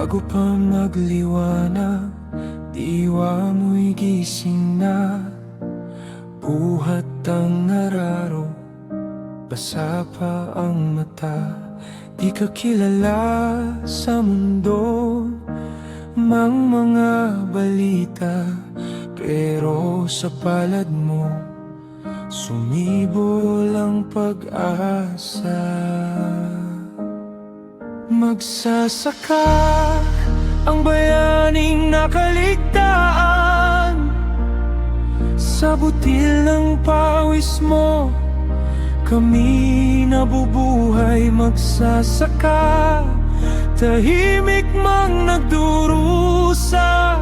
Bago pa magliwanag, diwa mo'y gising na. Buhat ang araro, basa pa ang mata. Di ka kilala sa mundo, mang mga balita. Pero sa palad mo, sumibol ang pag-asa. Magsasaka ang bayaning nakaligtaan, sa butil ng pawis mo kami nabubuhay. Magsasaka, tahimik mang nagdurusa,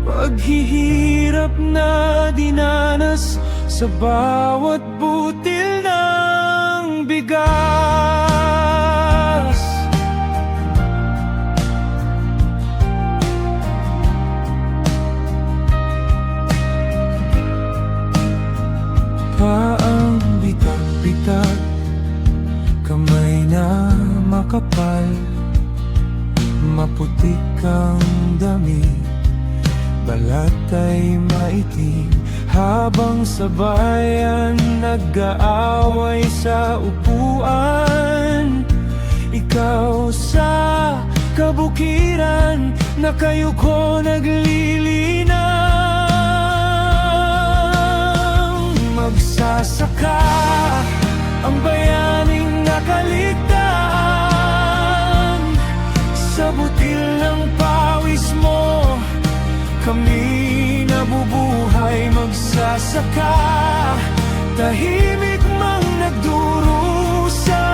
paghihirap na dinanas sa bawat butil ng bigas. Paang bitag-bitag, kamay na makapal, maputik ang damit, balat ay maitim. Habang sa bayan nag-aaway sa upuan, ikaw sa kabukiran nakayuko naglilinang. Magsasaka ang bayaning nakaligtaan, sa butil ng pawis mo kami nabubuhay. Magsasaka, tahimik mang nagdurusa,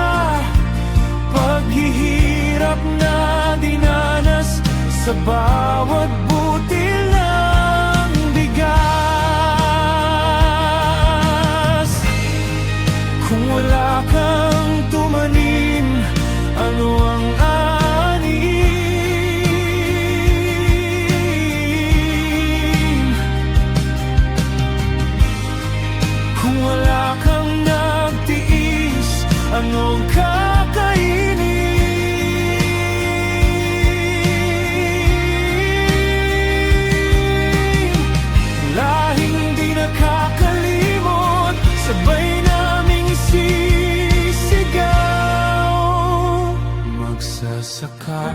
paghihirap na dinanas sa bawat butil ng bigas. Kung wala kang tumanim, ano ang anong kakainin? Lahing di nakakalimot, sabay naming sisigaw. Magsasaka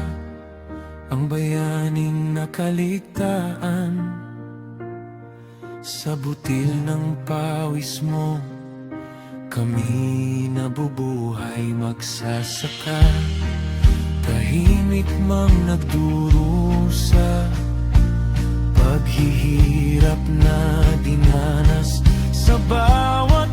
ang bayaning nakaligtaan, sa butil ng pawis mo kami nabubuhay. Magsasaka, tahimik mang nagdurusa, paghihirap na dinanas sa bawat